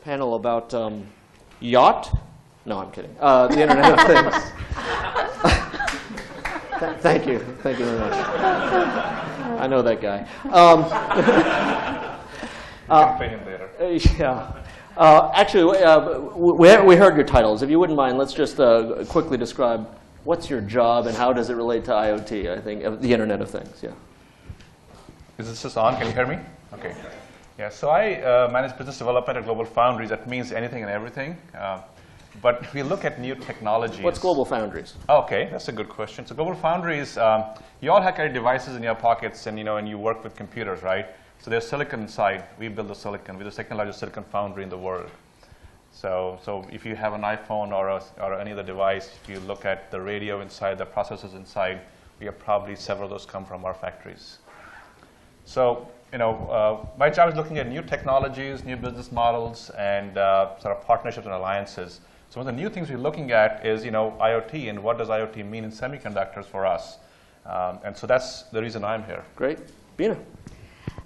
panel about yacht. No, I'm kidding. The Internet of Things. Thank you very much. I know that guy. Pay him later. Yeah. Actually, we heard your titles. If you wouldn't mind, let's just quickly describe what's your job and how does it relate to IoT, I think, the Internet of Things. Yeah. Is this just on? Can you hear me? OK. Yeah, so I manage business development at Global Foundries. That means anything and everything. But if we look at new technologies. What's Global Foundries? OK, that's a good question. So Global Foundries, you all have carry devices in your pockets, and you work with computers, right? So there's silicon inside. We build the silicon. We're the second largest silicon foundry in the world. So if you have an iPhone or any other device, if you look at the radio inside, the processors inside, we have probably several of those come from our factories. So my job is looking at new technologies, new business models, and sort of partnerships and alliances. So one of the new things we're looking at is IoT, and what does IoT mean in semiconductors for us? And so that's the reason I'm here. Great. Beena.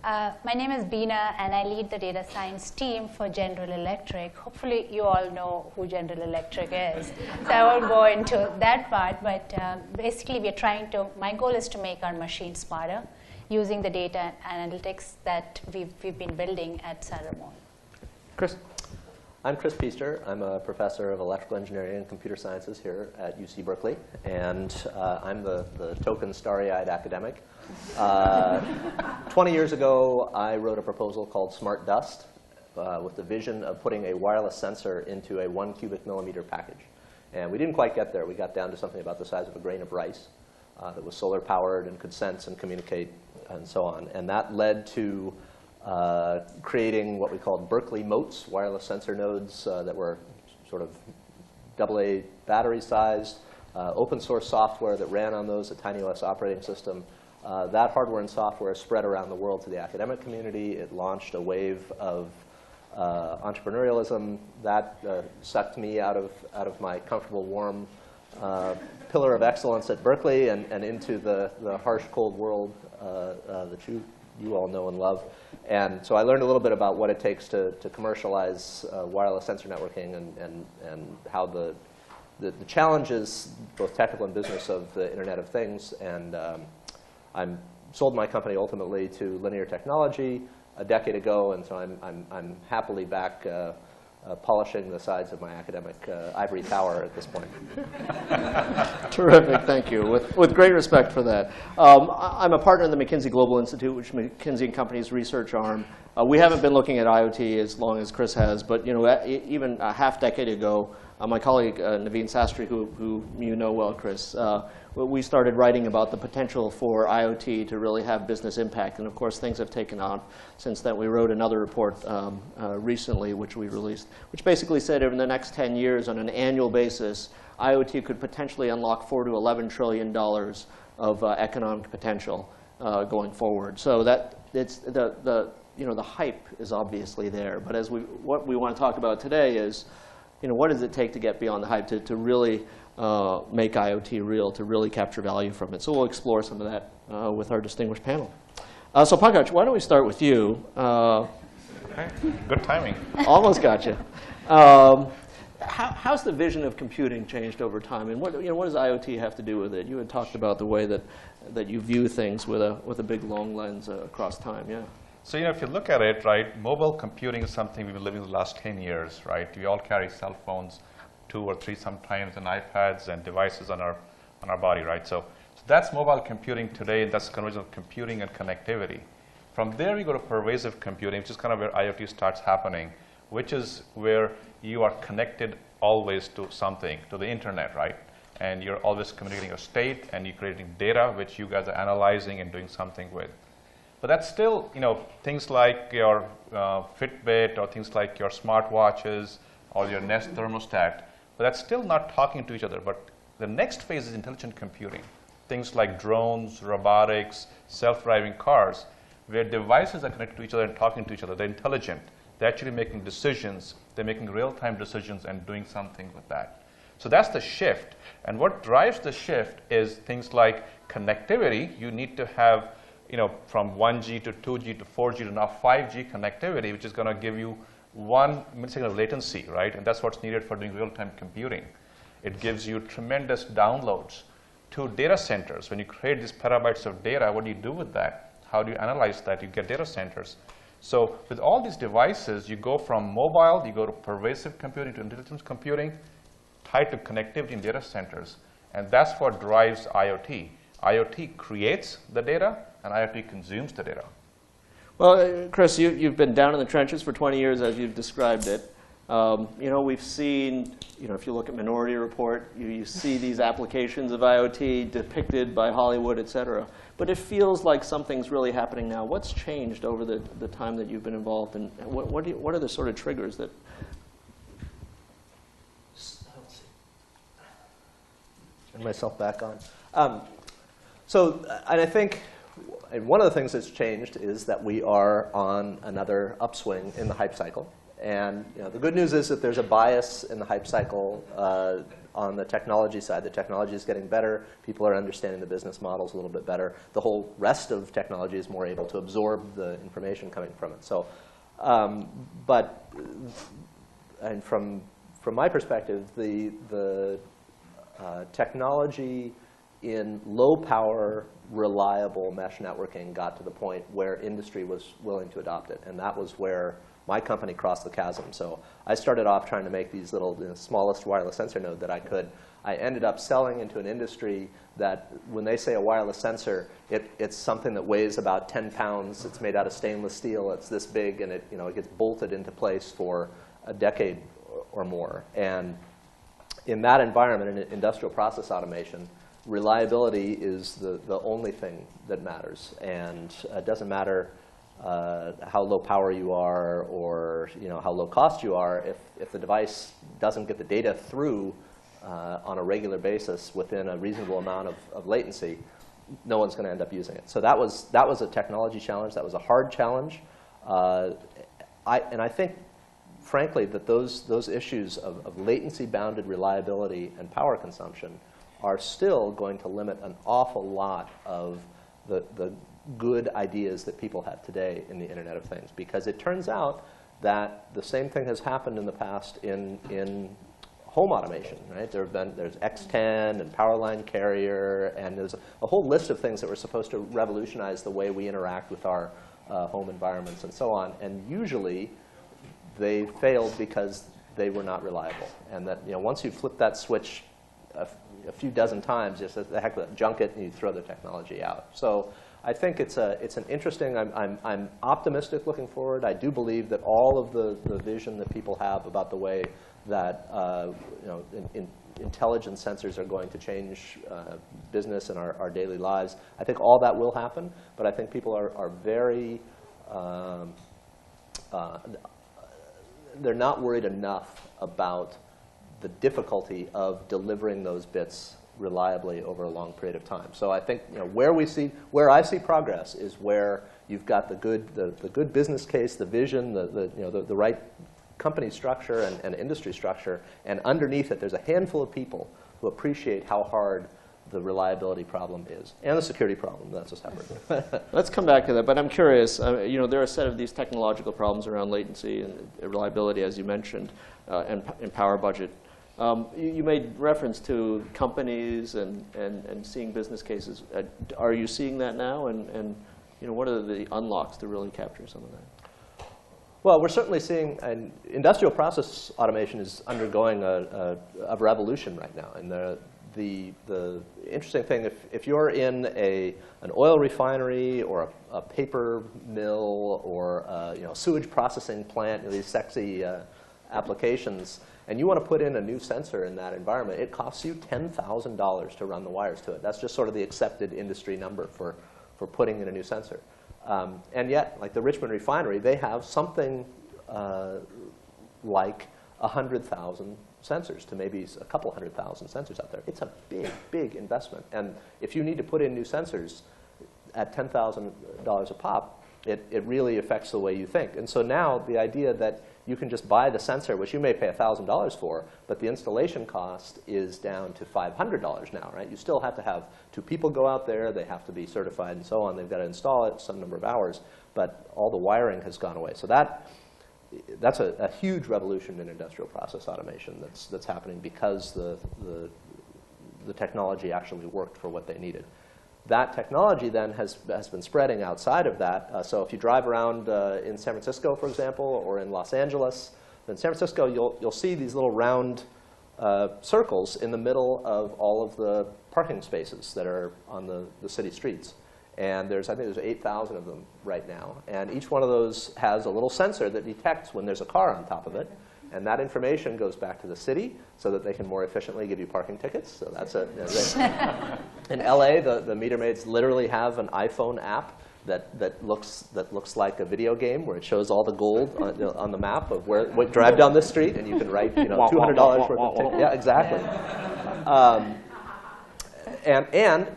My name is Beena, and I lead the data science team for General Electric. Hopefully, you all know who General Electric is. So I won't go into that part. But basically, my goal is to make our machines smarter using the data and analytics that we've been building at Salomon. Chris. I'm Chris Piester. I'm a professor of electrical engineering and computer sciences here at UC Berkeley. And I'm the token starry-eyed academic. 20 years ago, I wrote a proposal called Smart Dust with the vision of putting a wireless sensor into a 1 cubic millimeter package. And we didn't quite get there. We got down to something about the size of a grain of rice that was solar powered and could sense and communicate and so on. And that led to creating what we called Berkeley motes, wireless sensor nodes that were sort of AA battery sized, open source software that ran on those, a TinyOS operating system. That hardware and software spread around the world to the academic community. It launched a wave of entrepreneurialism. That sucked me out of my comfortable, warm pillar of excellence at Berkeley and into the harsh, cold world that you all know and love. And so I learned a little bit about what it takes to commercialize wireless sensor networking and how the challenges, both technical and business, of the Internet of Things. And I sold my company ultimately to Linear Technology a decade ago, and so I'm happily back polishing the sides of my academic ivory tower at this point. Terrific, thank you. With great respect for that. I'm a partner in the McKinsey Global Institute, which is McKinsey & Company's research arm. We haven't been looking at IoT as long as Chris has, but even a half-decade ago, my colleague Naveen Sastry, who you know well, Chris, we started writing about the potential for IoT to really have business impact. And of course, things have taken on since then. We wrote another report recently, which we released, which basically said in the next 10 years, on an annual basis, IoT could potentially unlock $4 to $11 trillion of economic potential going forward. So that it's the hype is obviously there. But what we want to talk about today is, what does it take to get beyond the hype to really make IoT real, to really capture value from it? So we'll explore some of that with our distinguished panel. So Pankaj, why don't we start with you? Okay. Good timing. Almost got you. How's the vision of computing changed over time, and what does IoT have to do with it? You had talked about the way that you view things with a big long lens across time. Yeah. So if you look at it, right, mobile computing is something we've been living the last 10 years, right? We all carry cell phones, 2 or 3 sometimes, and iPads and devices on our body, right? So that's mobile computing today, and that's the conversion of computing and connectivity. From there, we go to pervasive computing, which is kind of where IoT starts happening, which is where you are connected always to something, to the internet, right? And you're always communicating your state, and you're creating data, which you guys are analyzing and doing something with. But that's still, things like your Fitbit or things like your smartwatches or your Nest thermostat. But that's still not talking to each other. But the next phase is intelligent computing. Things like drones, robotics, self-driving cars, where devices are connected to each other and talking to each other. They're intelligent. They're actually making decisions. They're making real-time decisions and doing something with that. So that's the shift. And what drives the shift is things like connectivity. You need to have from 1G to 2G to 4G to now 5G connectivity, which is going to give you 1 millisecond of latency, right? And that's what's needed for doing real-time computing. It gives you tremendous downloads to data centers. When you create these petabytes of data, what do you do with that? How do you analyze that? You get data centers. So with all these devices, you go from mobile, you go to pervasive computing, to intelligence computing, tied to connectivity in data centers. And that's what drives IoT. IoT creates the data, and IoT consumes the data. Well, Chris, you've been down in the trenches for 20 years, as you've described it. We've seen, if you look at Minority Report, you see these applications of IoT depicted by Hollywood, et cetera. But it feels like something's really happening now. What's changed over the time that you've been involved, and what are the sort of triggers that? Turn myself back on. And I think one of the things that's changed is that we are on another upswing in the hype cycle. And the good news is that there's a bias in the hype cycle on the technology side. The technology is getting better. People are understanding the business models a little bit better. The whole rest of technology is more able to absorb the information coming from it. So, and from my perspective, the technology in low power, reliable mesh networking got to the point where industry was willing to adopt it. And that was where my company crossed the chasm. So I started off trying to make these little, smallest wireless sensor node that I could. I ended up selling into an industry that when they say a wireless sensor, it's something that weighs about 10 pounds. It's made out of stainless steel. It's this big, and it gets bolted into place for a decade or more. And in that environment, in industrial process automation, reliability is the only thing that matters. And it doesn't matter how low power you are or how low cost you are. If the device doesn't get the data through on a regular basis within a reasonable amount of latency, no one's going to end up using it. So that was a technology challenge. That was a hard challenge. And I think, frankly, that those issues of latency-bounded reliability and power consumption are still going to limit an awful lot of the good ideas that people have today in the Internet of Things. Because it turns out that the same thing has happened in the past in home automation, right? There's X10 and Powerline Carrier, and there's a whole list of things that were supposed to revolutionize the way we interact with our home environments and so on. And usually, they failed because they were not reliable. And that once you flip that switch a few dozen times, just the heck with it, junk it, and you throw the technology out. So I think it's an interesting. I'm optimistic looking forward. I do believe that all of the vision that people have about the way that intelligent sensors are going to change business and our daily lives. I think all that will happen, but I think people are very. They're not worried enough about the difficulty of delivering those bits reliably over a long period of time. So I think where I see progress is where you've got the good business case, the vision, the right company structure and industry structure, and underneath it there's a handful of people who appreciate how hard the reliability problem is, and the security problem. That's a separate. Let's come back to that. But I'm curious. There are a set of these technological problems around latency and reliability, as you mentioned, and power budget. You made reference to companies and seeing business cases. Are you seeing that now? And what are the unlocks to really capture some of that? Well, we're certainly seeing, and industrial process automation is undergoing a revolution right now. And the interesting thing, if you're in an oil refinery or a paper mill or a sewage processing plant, these sexy applications, and you want to put in a new sensor in that environment, it costs you $10,000 to run the wires to it. That's just sort of the accepted industry number for putting in a new sensor. And yet, like the Richmond refinery, they have something like 100,000 sensors to maybe a couple 100,000 sensors out there. It's a big, big investment. And if you need to put in new sensors at $10,000 a pop, it really affects the way you think. And so now the idea that you can just buy the sensor, which you may pay $1,000 for, but the installation cost is down to $500 now, right? You still have to have 2 people go out there. They have to be certified and so on. They've got to install it some number of hours, but all the wiring has gone away. So that's a huge revolution in industrial process automation that's happening because the technology actually worked for what they needed. That technology then has been spreading outside of that. So if you drive around in San Francisco, for example, or in Los Angeles, in San Francisco, you'll see these little round circles in the middle of all of the parking spaces that are on the city streets. And I think there's 8,000 of them right now. And each one of those has a little sensor that detects when there's a car on top of it. And that information goes back to the city so that they can more efficiently give you parking tickets. So that's in LA, the meter maids literally have an iPhone app that looks like a video game where it shows all the gold on the map of what drive down this street, and you can write $200 worth of tickets. Yeah, exactly.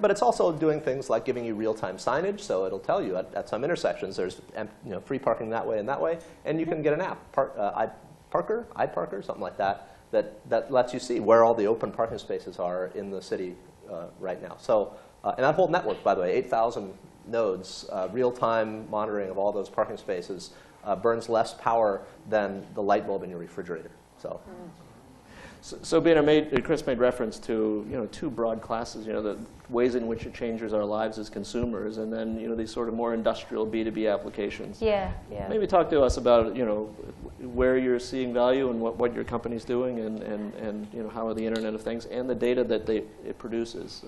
But it's also doing things like giving you real-time signage, so it'll tell you at some intersections there's free parking that way, and you can get an app, iParker, something like that lets you see where all the open parking spaces are in the city right now. So, and that whole network, by the way, 8,000 nodes, real-time monitoring of all those parking spaces burns less power than the light bulb in your refrigerator. So. So Beena Chris made reference to two broad classes, the ways in which it changes our lives as consumers, and then these sort of more industrial B2B applications. Yeah. Maybe talk to us about where you're seeing value and what your company's doing, and how the Internet of Things and the data that it produces.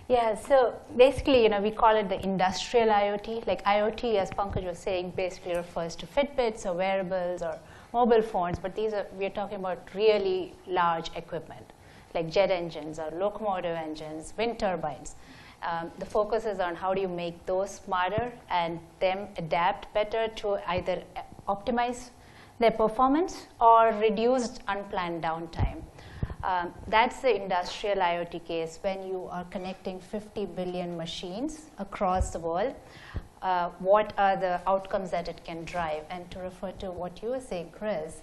Yeah. So basically, we call it the Industrial IoT. Like IoT, as Pankaj was saying, basically refers to Fitbits or wearables or mobile phones, but we're talking about really large equipment, like jet engines or locomotive engines, wind turbines. The focus is on how do you make those smarter and them adapt better to either optimize their performance or reduce unplanned downtime. That's the industrial IoT case when you are connecting 50 billion machines across the world. What are the outcomes that it can drive? And to refer to what you were saying, Chris,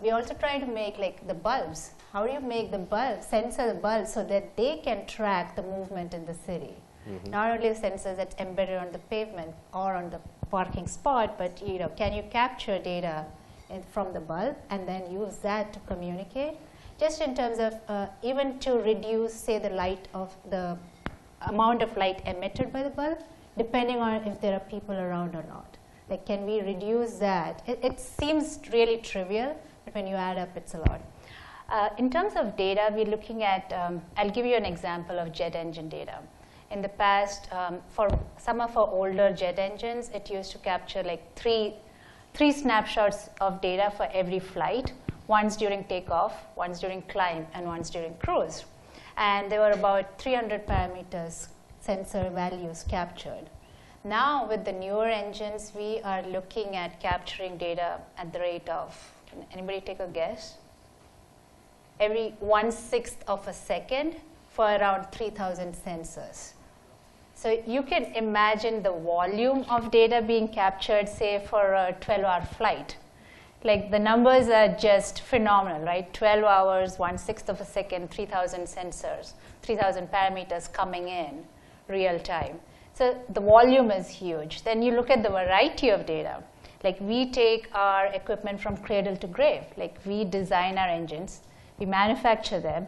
we also try to make like the bulbs. How do you make the bulb, sensor the bulbs so that they can track the movement in the city? Mm-hmm. Not only the sensors that's embedded on the pavement or on the parking spot, but can you capture data from the bulb and then use that to communicate? Just in terms of even to reduce, say, the amount of light emitted by the bulb, depending on if there are people around or not. Like, can we reduce that? It seems really trivial, but when you add up, it's a lot. In terms of data, we're looking at, I'll give you an example of jet engine data. In the past, for some of our older jet engines, it used to capture like three snapshots of data for every flight, once during takeoff, once during climb, and once during cruise. And there were about 300 parameters sensor values captured. Now with the newer engines, we are looking at capturing data at the rate of, can anybody take a guess? Every 1/6 of a second for around 3,000 sensors. So you can imagine the volume of data being captured, say, for a 12-hour flight. Like, the numbers are just phenomenal, right? 12 hours, 1/6 of a second, 3,000 sensors, 3,000 parameters coming in real time. So the volume is huge. Then you look at the variety of data. Like, we take our equipment from cradle to grave. Like, we design our engines, we manufacture them,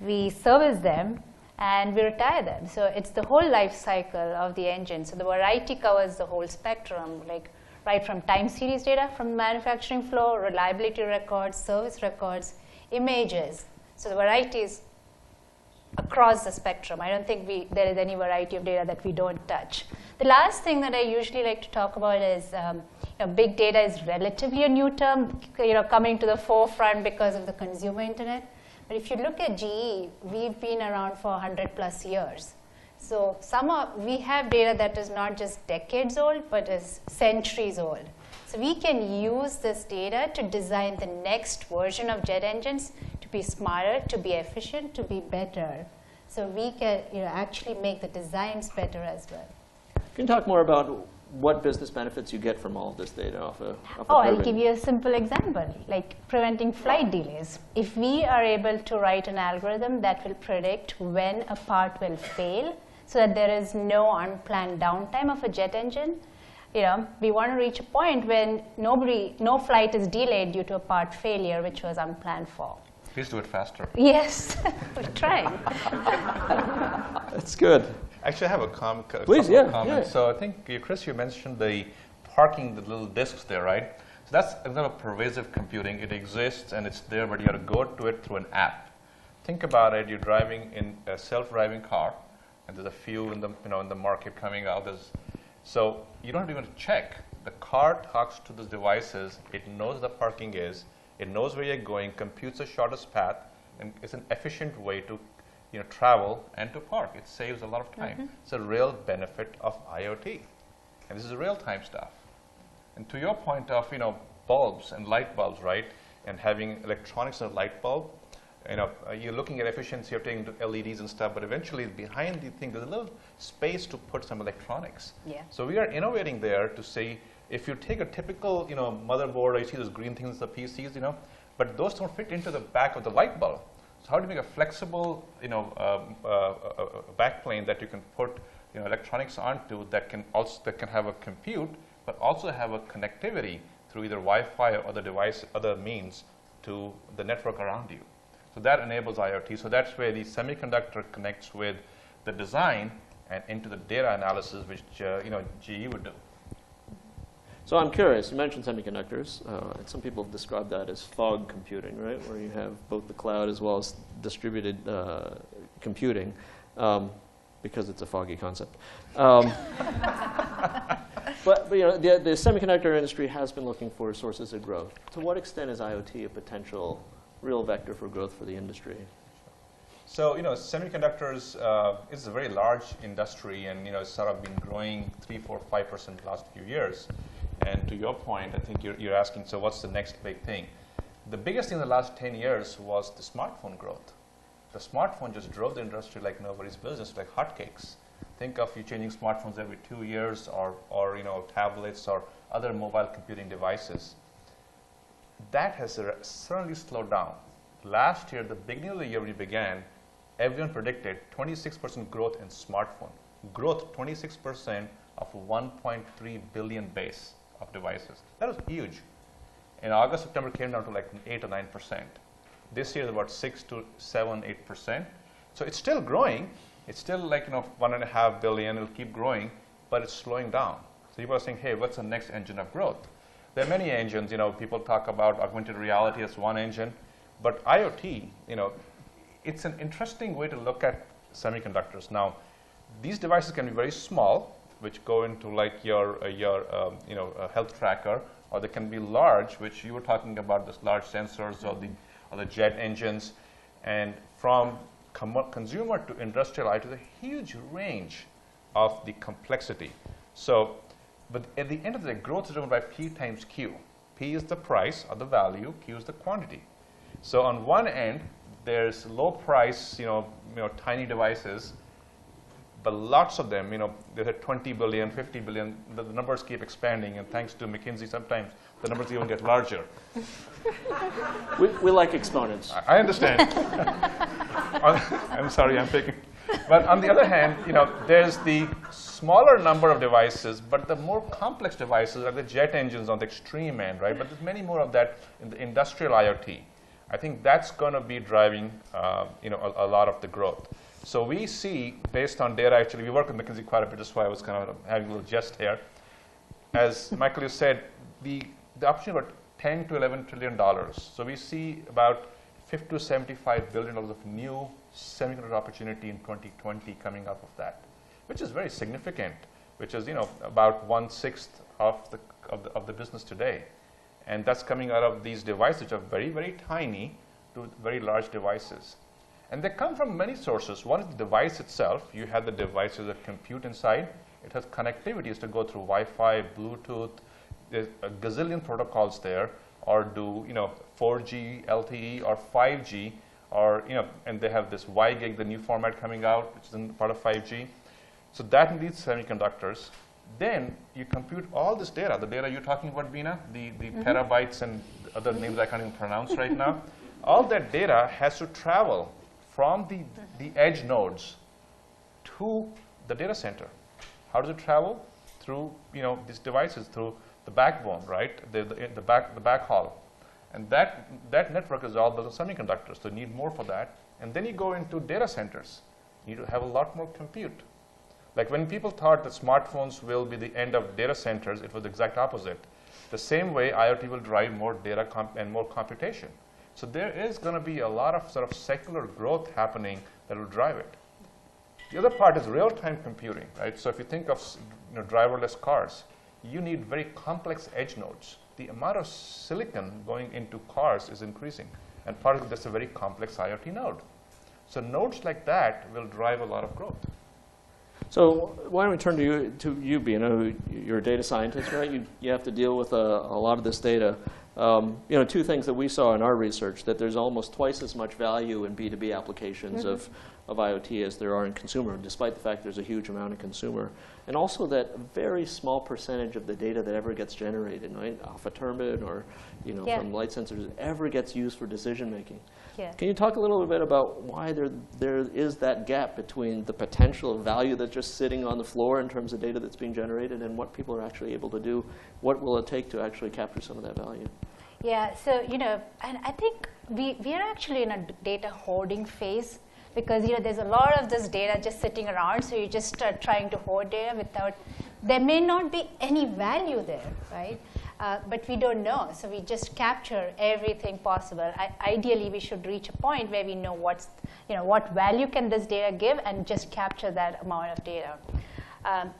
we service them, and we retire them. So it's the whole life cycle of the engine. So the variety covers the whole spectrum, like right from time series data from the manufacturing floor, reliability records, service records, images. So the variety is across the spectrum. I don't think there is any variety of data that we don't touch. The last thing that I usually like to talk about is big data is relatively a new term, coming to the forefront because of the consumer internet. But if you look at GE, we've been around for 100+ years. So we have data that is not just decades old, but is centuries old. So we can use this data to design the next version of jet engines to be smarter, to be efficient, to be better. So we can actually make the designs better as well. Can you talk more about what business benefits you get from all of this data off a I'll give you a simple example, like preventing flight delays. If we are able to write an algorithm that will predict when a part will fail so that there is no unplanned downtime of a jet engine, we want to reach a point when no flight is delayed due to a part failure, which was unplanned for. Please do it faster. Yes, we're trying. That's good. Actually, I have a Please, couple of yeah. comments. So I think, Chris, you mentioned the parking, the little disks there, right? So that's kind of pervasive computing. It exists and it's there, but you have to go to it through an app. Think about it. You're driving in a self-driving car, and there's a few in the in the market coming out. So you don't even check. The car talks to the devices. It knows the parking is. It knows where you're going, computes the shortest path, and it's an efficient way to travel and to park. It saves a lot of time. It's a real benefit of IoT. And this is real-time stuff. And to your point of bulbs and light bulbs, right? And having electronics in a light bulb, you're looking at efficiency of taking LEDs and stuff, but eventually behind the thing, there's a little space to put some electronics. Yeah. So we are innovating there to say, if you take a typical motherboard, or you see those green things, the PCs, but those don't fit into the back of the light bulb. So how do you make a flexible backplane that you can put electronics onto that can have a compute, but also have a connectivity through either Wi-Fi or other means to the network around you. So that enables IoT. So that's where the semiconductor connects with the design and into the data analysis, which GE would do. So I'm curious, you mentioned semiconductors, and some people have described that as fog computing, right? Where you have both the cloud as well as distributed computing, because it's a foggy concept. But the semiconductor industry has been looking for sources of growth. To what extent is IoT a potential real vector for growth for the industry? So, semiconductors is a very large industry, and it's sort of been growing 3%, 4%, 5% the last few years. And to your point, I think you're asking, so what's the next big thing? The biggest thing in the last 10 years was the smartphone growth. The smartphone just drove the industry like nobody's business, like hotcakes. Think of you changing smartphones every 2 years, or tablets or other mobile computing devices. That has certainly slowed down. Last year, the beginning of the year when we began, everyone predicted 26% growth in smartphone. Growth 26% of 1.3 billion base of devices. That was huge. In August, September came down to like 8 or 9%. This year is about 6 to 7, 8%. So it's still growing. It's still like 1.5 billion. It'll keep growing, but it's slowing down. So people are saying, hey, what's the next engine of growth? There are many engines. People talk about augmented reality as one engine, but IoT, it's an interesting way to look at semiconductors. Now, these devices can be very small, which go into like your health tracker, or they can be large, which you were talking about, this large sensors or the jet engines. And from consumer to industrial IoT, there's a huge range of the complexity. So, but at the end of the day, growth is driven by P times Q. P is the price or the value, Q is the quantity. So on one end, there's low price, tiny devices, but lots of them, there's a 20 billion, 50 billion, the numbers keep expanding, and thanks to McKinsey, sometimes the numbers even get larger. We like exponents. I understand. I'm sorry, I'm picking. But on the other hand, there's the smaller number of devices, but the more complex devices are the jet engines on the extreme end, right? But there's many more of that in the industrial IoT. I think that's going to be driving, a lot of the growth. So we see, based on data, actually, we work with McKinsey quite a bit. That's why I was kind of having a little jest here. As Michael, you said, the opportunity about $10 to $11 trillion. So we see about $50 to $75 billion of new semiconductor opportunity in 2020 coming up of that, which is very significant, which is about 1/6 of the business today. And that's coming out of these devices, which are very, very tiny to very large devices. And they come from many sources. One is the device itself. You have the devices that compute inside. It has connectivities to go through Wi-Fi, Bluetooth. There's a gazillion protocols there, or do 4G, LTE, or 5G, or and they have this WiGig, the new format coming out, which is part of 5G. So that needs semiconductors. Then you compute all this data, the data you're talking about, Beena, the terabytes and other names I can't even pronounce right now. All that data has to travel from the edge nodes to the data center. How does it travel? through these devices, through the backbone, right? The backhaul. And that network is all built on semiconductors, so you need more for that. And then you go into data centers. You need to have a lot more compute. Like when people thought that smartphones will be the end of data centers, it was the exact opposite. The same way IoT will drive more data and more computation. So there is going to be a lot of sort of secular growth happening that will drive it. The other part is real-time computing, right? So if you think of driverless cars, you need very complex edge nodes. The amount of silicon going into cars is increasing, and part of that's a very complex IoT node. So nodes like that will drive a lot of growth. So why don't we turn to you, Beena? You're a data scientist, right? You have to deal with a lot of this data. Two things that we saw in our research, that there's almost twice as much value in B2B applications of IoT as there are in consumer, despite the fact there's a huge amount of consumer. And also that a very small percentage of the data that ever gets generated, right, off a turbine or from light sensors, ever gets used for decision making. Yeah. Can you talk a little bit about why there is that gap between the potential value that's just sitting on the floor in terms of data that's being generated and what people are actually able to do? What will it take to actually capture some of that value? Yeah, so, and I think we are actually in a data hoarding phase because, there's a lot of this data just sitting around, so you just start trying to hoard data there may not be any value there, right? But we don't know, so we just capture everything possible. Ideally, we should reach a point where we know what value can this data give and just capture that amount of data.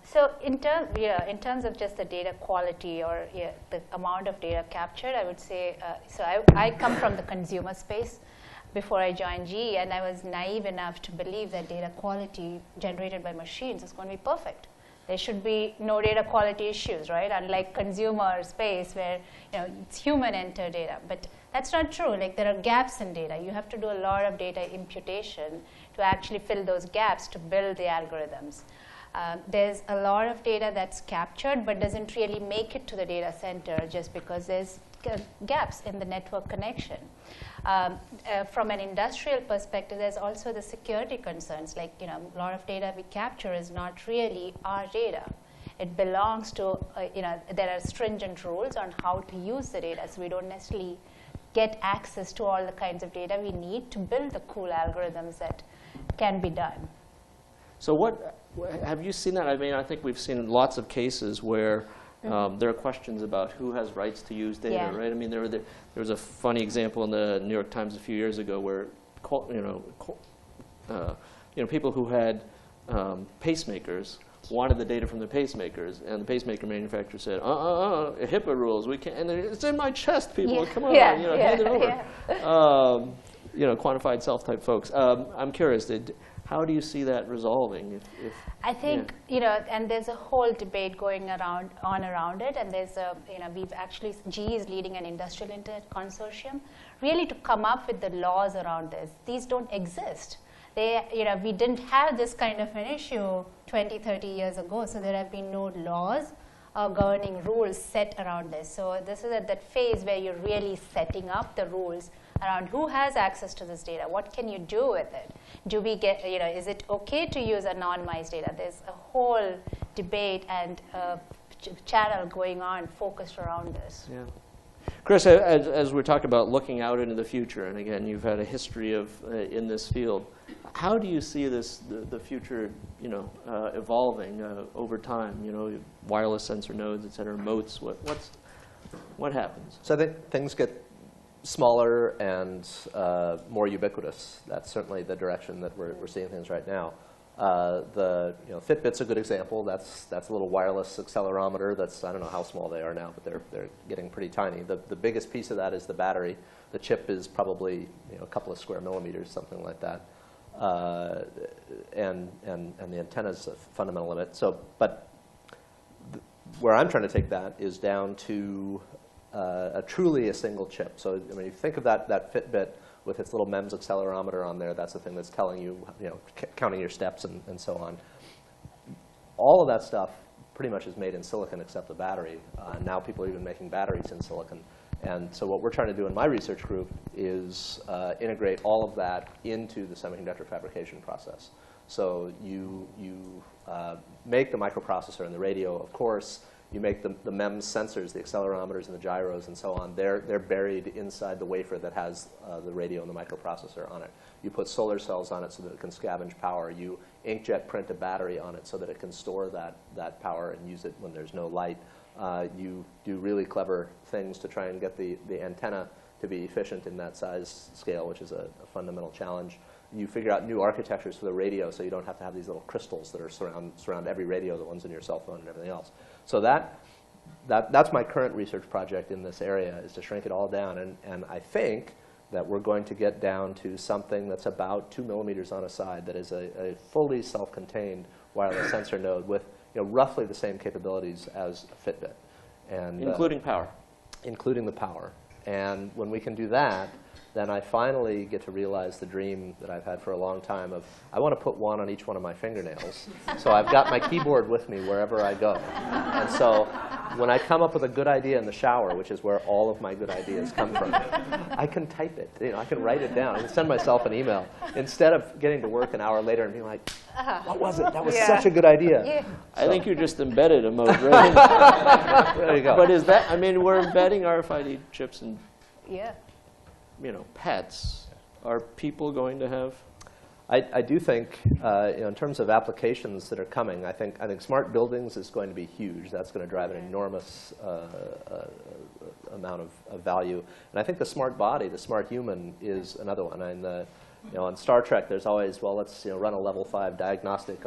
So in terms of just the data quality or the amount of data captured, I would say, so I come from the consumer space before I joined GE, and I was naive enough to believe that data quality generated by machines is going to be perfect. There should be no data quality issues, right? Unlike consumer space where it's human-entered data. But that's not true. Like there are gaps in data. You have to do a lot of data imputation to actually fill those gaps to build the algorithms. There's a lot of data that's captured but doesn't really make it to the data center just because there's gaps in the network connection. From an industrial perspective, there's also the security concerns. Like, a lot of data we capture is not really our data. It belongs to, there are stringent rules on how to use the data, so we don't necessarily get access to all the kinds of data we need to build the cool algorithms that can be done. So have you seen that? I mean, I think we've seen lots of cases where there are questions about who has rights to use data, right? I mean, there was a funny example in the New York Times a few years ago where people who had pacemakers wanted the data from the pacemakers, and the pacemaker manufacturer said, HIPAA rules, we can't, and it's in my chest, people, come on, hand it over. Quantified self-type folks. I'm curious, how do you see that resolving? I think, and there's a whole debate going around it, and there's we've actually, GE is leading an industrial internet consortium, really to come up with the laws around this. These don't exist. We didn't have this kind of an issue 20, 30 years ago, so there have been no laws or governing rules set around this. So this is at that phase where you're really setting up the rules around who has access to this data, what can you do with it? Do we get, is it okay to use anonymized data? There's a whole debate and channel going on focused around this. Yeah. Chris, as we're talking about looking out into the future, and again, you've had a history in this field, how do you see the future, evolving over time? Wireless sensor nodes, et cetera, moats. What happens? So I think things get smaller and more ubiquitous. That's certainly the direction that we're seeing things right now. Fitbit's a good example. That's a little wireless accelerometer. I don't know how small they are now, but they're getting pretty tiny. The biggest piece of that is the battery. The chip is probably a couple of square millimeters, something like that. And the antenna's a fundamental limit. So, but where I'm trying to take that is down to truly a single chip. So I mean, you think of that Fitbit with its little MEMS accelerometer on there. That's the thing that's telling you, counting your steps and so on. All of that stuff pretty much is made in silicon except the battery. Now people are even making batteries in silicon. And so what we're trying to do in my research group is integrate all of that into the semiconductor fabrication process. So you make the microprocessor and the radio, of course. You make the MEMS sensors, the accelerometers and the gyros and so on. They're buried inside the wafer that has the radio and the microprocessor on it. You put solar cells on it so that it can scavenge power. You inkjet print a battery on it so that it can store that power and use it when there's no light. You do really clever things to try and get the antenna to be efficient in that size scale, which is a fundamental challenge. You figure out new architectures for the radio so you don't have to have these little crystals that are surround every radio, the ones in your cell phone and everything else. So that's my current research project in this area, is to shrink it all down. And I think that we're going to get down to something that's about 2 millimeters on a side that is a fully self-contained wireless sensor node with roughly the same capabilities as a Fitbit. And, including power. Including the power. And when we can do that, then I finally get to realize the dream that I've had for a long time of, I want to put one on each one of my fingernails. So I've got my keyboard with me wherever I go. And so when I come up with a good idea in the shower, which is where all of my good ideas come from, I can type it. I can write it down. I can send myself an email instead of getting to work an hour later and being like, what was it? That was such a good idea. Yeah. So. I think you just embedded a mode, right? There you go. But is that, we're embedding RFID chips in, pets. Are people going to have? I do think, in terms of applications that are coming, I think smart buildings is going to be huge. That's going to drive an enormous amount of value. And I think the smart body, the smart human, is another one. And on Star Trek, there's always, well, let's run a level 5 diagnostic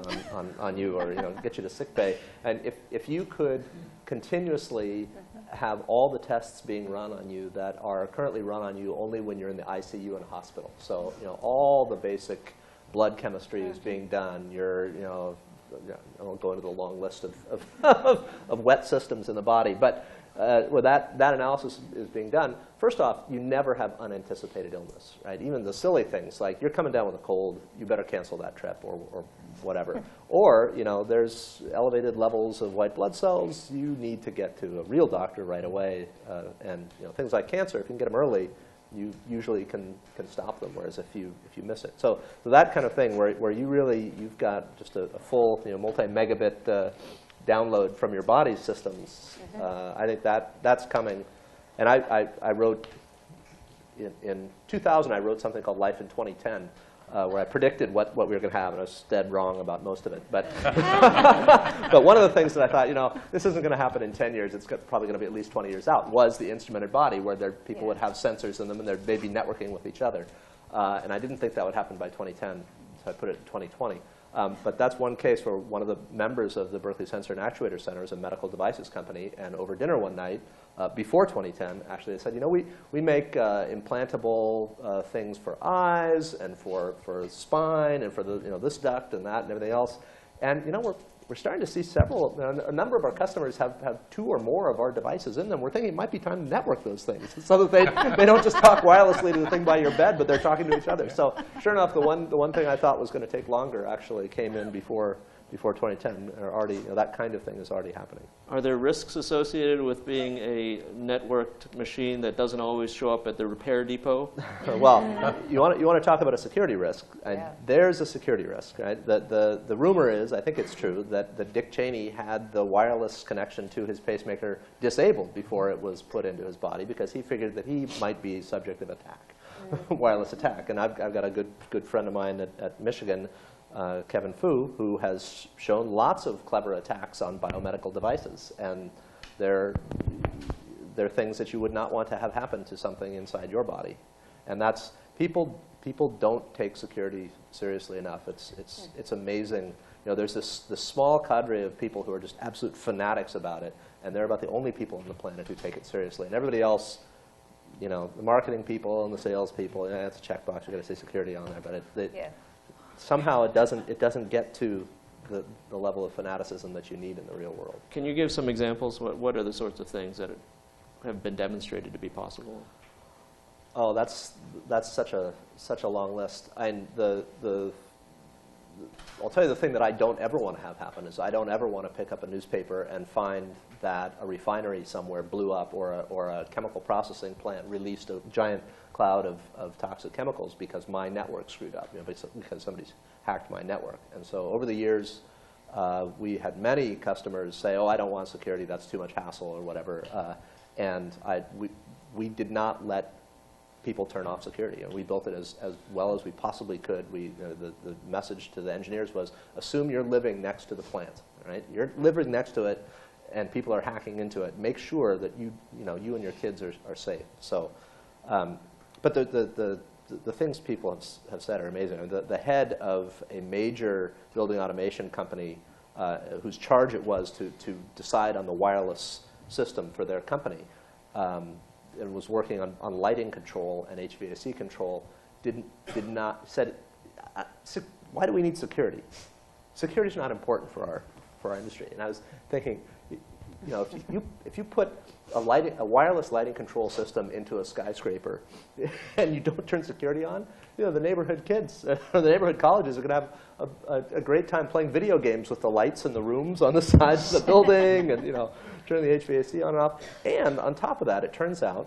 on you, or get you to sick bay. And if you could continuously have all the tests being run on you that are currently run on you only when you're in the ICU in a hospital. So all the basic blood chemistry is being done. I won't go into the long list of wet systems in the body, but where that analysis is being done, first off, you never have unanticipated illness, right? Even the silly things like you're coming down with a cold, you better cancel that trip or whatever. Or there's elevated levels of white blood cells, you need to get to a real doctor right away. And things like cancer, if you can get them early, you usually can stop them. Whereas if you miss it, so that kind of thing where you've got just a full multi-megabit download from your body's systems. I think that's coming. And I wrote, in 2000, I wrote something called Life in 2010, where I predicted what we were going to have, and I was dead wrong about most of it. But, but one of the things that I thought, this isn't going to happen in 10 years, it's probably going to be at least 20 years out, was the instrumented body, where people would have sensors in them, and they'd be networking with each other. And I didn't think that would happen by 2010, so I put it in 2020. But that's one case where one of the members of the Berkeley Sensor and Actuator Center is a medical devices company, and over dinner one night, before 2010, actually, they said, we make implantable things for eyes and for spine and for this duct and that and everything else. And we're starting to see a number of our customers have 2 or more of our devices in them. We're thinking it might be time to network those things so that they don't just talk wirelessly to the thing by your bed, but they're talking to each other. So sure enough, the one thing I thought was going to take longer actually came in before 2010. Already, that kind of thing is already happening. Are there risks associated with being a networked machine that doesn't always show up at the repair depot? Well, you want to talk about a security risk. And there's a security risk, right? The rumor is, I think it's true, that Dick Cheney had the wireless connection to his pacemaker disabled before it was put into his body because he figured that he might be subject of attack, wireless attack. And I've got a good friend of mine at Michigan, Kevin Fu, who has shown lots of clever attacks on biomedical devices. And they're things that you would not want to have happen to something inside your body. And that's, people don't take security seriously enough. It's amazing. There's this small cadre of people who are just absolute fanatics about it, and they're about the only people on the planet who take it seriously. And everybody else, the marketing people and the sales people, it's a checkbox, you've got to say security on there, but somehow it doesn't get to the level of fanaticism that you need in the real world. Can you give some examples? What are the sorts of things that have been demonstrated to be possible? Oh, that's such a long list. And the I'll tell you the thing that I don't ever want to have happen is I don't ever want to pick up a newspaper and find that a refinery somewhere blew up or a chemical processing plant released a giant cloud of toxic chemicals because my network screwed up, because somebody's hacked my network. And so over the years, we had many customers say, oh, I don't want security, that's too much hassle or whatever. And we did not let people turn off security. And we built it as well as we possibly could. The message to the engineers was, assume you're living next to the plant, right? You're living next to it, and people are hacking into it. Make sure that you and your kids are safe. So, but the things people have said are amazing. The head of a major building automation company, whose charge it was to decide on the wireless system for their company, and was working on lighting control and HVAC control, said, why do we need security? Security is not important for our industry. And I was thinking, if you put a wireless lighting control system into a skyscraper and you don't turn security on, the neighborhood kids or the neighborhood colleges are going to have a great time playing video games with the lights in the rooms on the sides of the building, and turn the HVAC on and off. And on top of that, it turns out,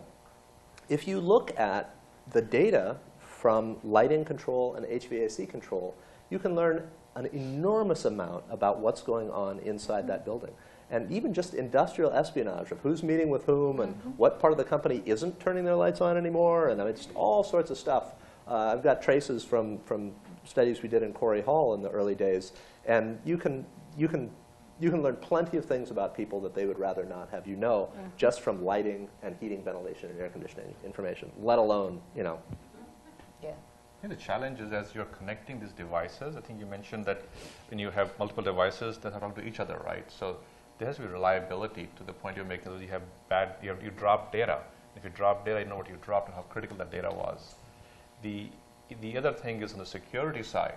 if you look at the data from lighting control and HVAC control, you can learn an enormous amount about what's going on inside that building. And even just industrial espionage of who's meeting with whom and what part of the company isn't turning their lights on anymore, and just all sorts of stuff. I've got traces from studies we did in Corey Hall in the early days, and you can learn plenty of things about people that they would rather not have just from lighting and heating, ventilation, and air conditioning information, let alone, Yeah. I think the challenge is as you're connecting these devices, I think you mentioned that when you have multiple devices that are talking to each other, right? So there has to be reliability to the point you're making. You drop data. If you drop data, you know what you dropped and how critical that data was. The other thing is on the security side.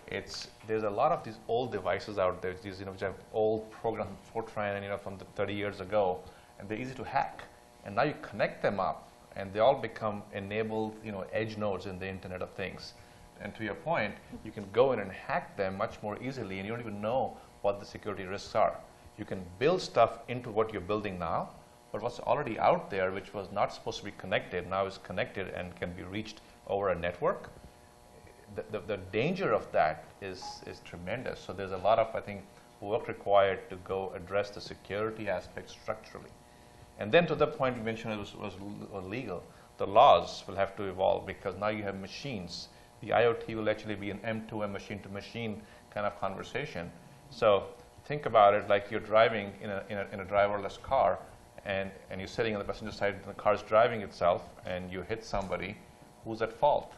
There's a lot of these old devices out there. These which have old programs, Fortran, from the 30 years ago, and they're easy to hack. And now you connect them up, and they all become enabled, edge nodes in the Internet of Things. And to your point, you can go in and hack them much more easily, and you don't even know what the security risks are. You can build stuff into what you're building now, but what's already out there, which was not supposed to be connected, now is connected and can be reached over a network. The danger of that is tremendous. So there's a lot of, I think, work required to go address the security aspect structurally. And then to the point you mentioned it was legal. The laws will have to evolve because now you have machines. The IoT will actually be an M2M, machine-to-machine kind of conversation. So think about it like you're driving in a driverless car, and you're sitting on the passenger side, and the car's driving itself, and you hit somebody. Who's at fault?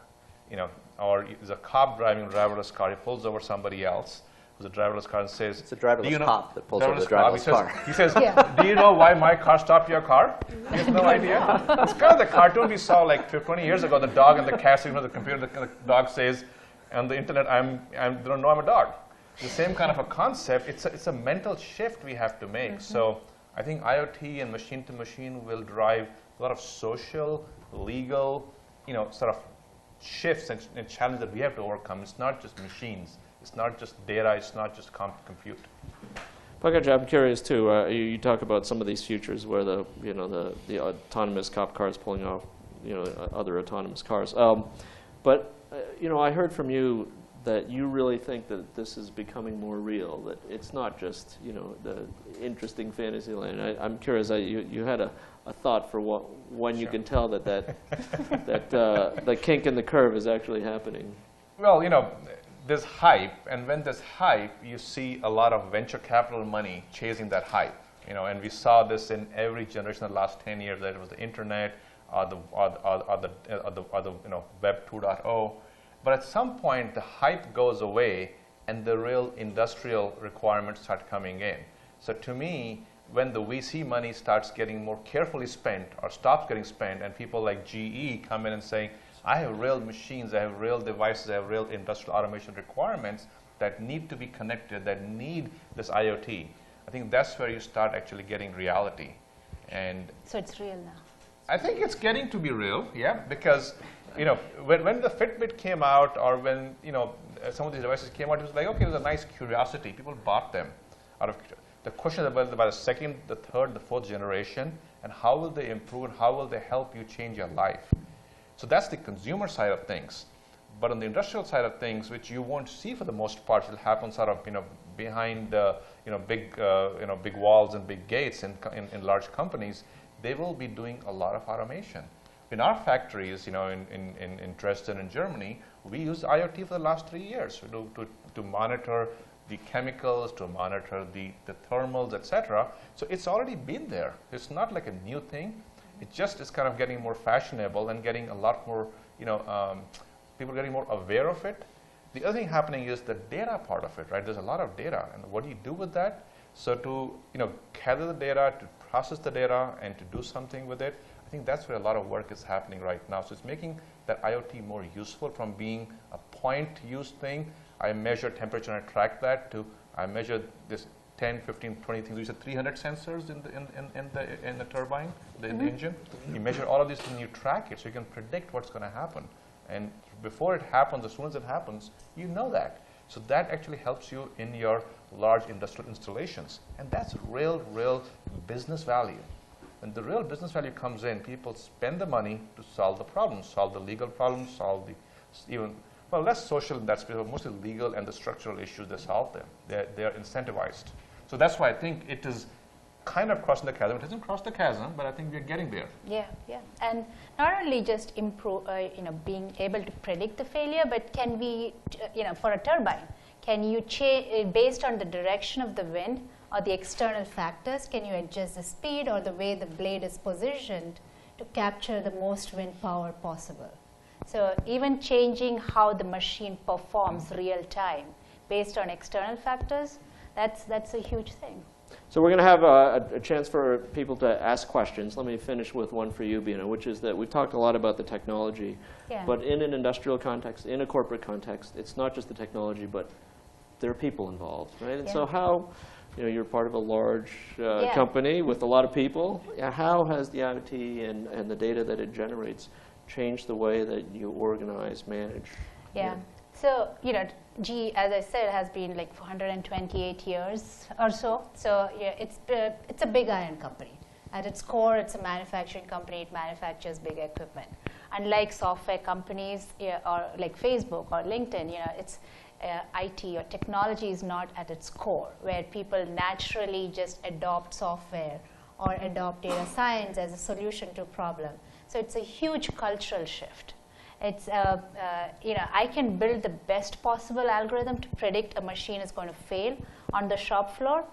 Or there's a cop driving a driverless car. He pulls over somebody else who's a driverless car and says, it's a driverless cop that pulls over the driverless car. He says, do you know why my car stopped your car? He has no idea. It's kind of the cartoon we saw like 20 years ago, the dog and the cat sitting on the computer. The dog says, on the internet, they don't know I'm a dog. The same kind of a concept. It's a mental shift we have to make. So I think IoT and machine-to-machine will drive a lot of social, legal, sort of shifts and challenges that we have to overcome. It's not just machines. It's not just data. It's not just compute. Pankaj, I'm curious too. You talk about some of these futures where the autonomous cop cars pulling off other autonomous cars. But I heard from you that you really think that this is becoming more real. That it's not just the interesting fantasy land. I'm curious. You had a thought for when you can tell that the kink in the curve is actually happening. Well, there's hype, and when there's hype, you see a lot of venture capital money chasing that hype. And we saw this in every generation of the last 10 years. That it was the internet, or the Web 2.0. But at some point, the hype goes away, and the real industrial requirements start coming in. So to me, when the VC money starts getting more carefully spent or stops getting spent, and people like GE come in and say, I have real machines, I have real devices, I have real industrial automation requirements that need to be connected, that need this IoT. I think that's where you start actually getting reality. And so it's real now. I think it's getting to be real, yeah, because when the Fitbit came out, or when some of these devices came out, it was like, okay, it was a nice curiosity. People bought them. The question is about the second, the third, the fourth generation, and how will they improve and how will they help you change your life? So that's the consumer side of things. But on the industrial side of things, which you won't see for the most part, it'll happen sort of behind big walls and big gates in large companies. They will be doing a lot of automation. In our factories, in Dresden in Germany, we use IoT for the last 3 years to monitor the chemicals, to monitor the thermals, etc. So it's already been there. It's not like a new thing. It just is kind of getting more fashionable and getting a lot more, people getting more aware of it. The other thing happening is the data part of it, right? There's a lot of data, and what do you do with that? So to gather the data, to process the data, and to do something with it, I think that's where a lot of work is happening right now. So it's making that IoT more useful from being a point-use thing. I measure temperature and I track that to I measure this 10, 15, 20 things. We said 300 sensors in the turbine, in the engine. You measure all of this and you track it so you can predict what's going to happen. And before it happens, as soon as it happens, you know that. So that actually helps you in your large industrial installations. And that's real business value. When the real business value comes in, people spend the money to solve the problems, solve the legal problems, solve the less social in that space, but mostly legal and the structural issues, they solve them. They're incentivized. So that's why I think it is kind of crossing the chasm. It hasn't crossed the chasm, but I think we're getting there. Yeah. And not only just improve, being able to predict the failure, but can we, for a turbine, can you change based on the direction of the wind or the external factors? Can you adjust the speed or the way the blade is positioned to capture the most wind power possible? So even changing how the machine performs real time based on external factors, that's a huge thing. So we're going to have a chance for people to ask questions. Let me finish with one for you, Beena, which is that we've talked a lot about the technology, but in an industrial context, in a corporate context, it's not just the technology, but there are people involved, right? And so how, you're part of a large company with a lot of people. How has the IoT and the data that it generates changed the way that you organize, manage? So, GE, as I said, has been like for 128 years or so. So it's a big iron company. At its core, it's a manufacturing company. It manufactures big equipment. Unlike software companies or like Facebook or LinkedIn, it's IT or technology is not at its core, where people naturally just adopt software or adopt data science as a solution to a problem. So it's a huge cultural shift. It's, I can build the best possible algorithm to predict a machine is going to fail on the shop floor.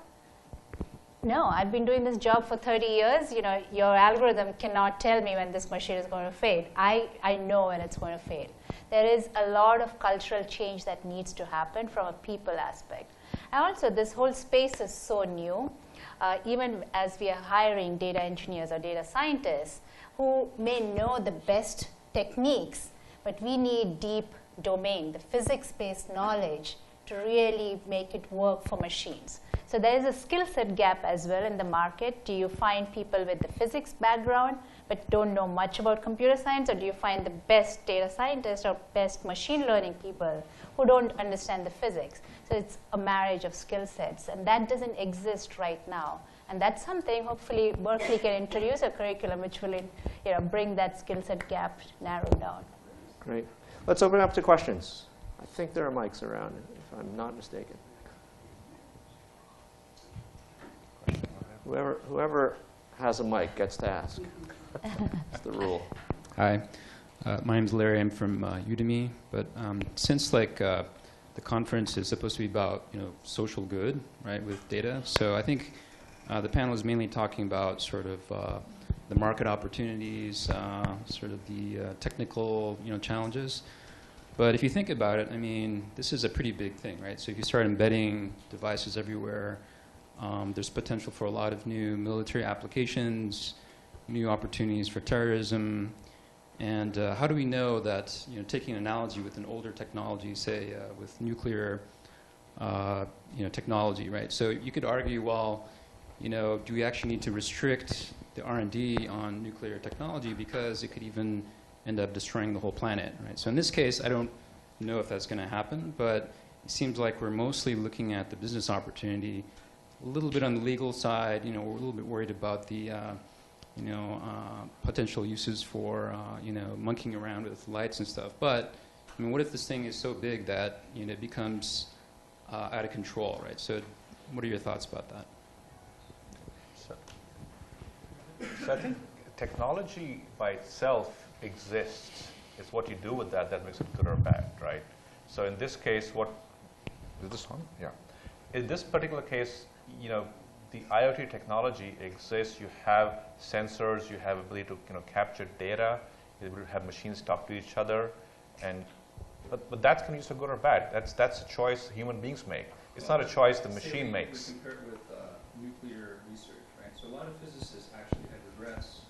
No, I've been doing this job for 30 years. Your algorithm cannot tell me when this machine is going to fail. I know when it's going to fail. There is a lot of cultural change that needs to happen from a people aspect. And also, this whole space is so new. Even as we are hiring data engineers or data scientists who may know the best techniques, but we need deep domain, the physics-based knowledge to really make it work for machines. So there is a skill set gap as well in the market. Do you find people with the physics background but don't know much about computer science, or do you find the best data scientists or best machine learning people who don't understand the physics? So it's a marriage of skill sets, and that doesn't exist right now. And that's something hopefully Berkeley can introduce a curriculum which will bring that skill set gap narrowed down. Great. Let's open up to questions. I think there are mics around, if I'm not mistaken. Whoever has a mic gets to ask. That's the rule. Hi, my name's Larry. I'm from Udemy. But since the conference is supposed to be about social good, right, with data, so I think the panel is mainly talking about sort of the market opportunities, sort of the technical challenges. But if you think about it, I mean, this is a pretty big thing, right? So if you start embedding devices everywhere, there's potential for a lot of new military applications, new opportunities for terrorism. And how do we know that, taking an analogy with an older technology, say with nuclear technology, right? So you could argue, well, do we actually need to restrict the R&D on nuclear technology because it could even end up destroying the whole planet, right? So in this case, I don't know if that's going to happen, but it seems like we're mostly looking at the business opportunity, a little bit on the legal side. We're a little bit worried about the potential uses for monkeying around with lights and stuff. But I mean, what if this thing is so big that it becomes out of control, right? So, what are your thoughts about that? So I think technology by itself exists. It's what you do with that makes it good or bad, right? So in this case, is this on? Yeah. In this particular case, the IoT technology exists. You have sensors. You have ability to capture data. You have machines talk to each other, but that's going to use for good or bad. That's a choice human beings make. It's not a choice the machine makes. Compare it with nuclear research, right? So a lot of physicists actually have regrets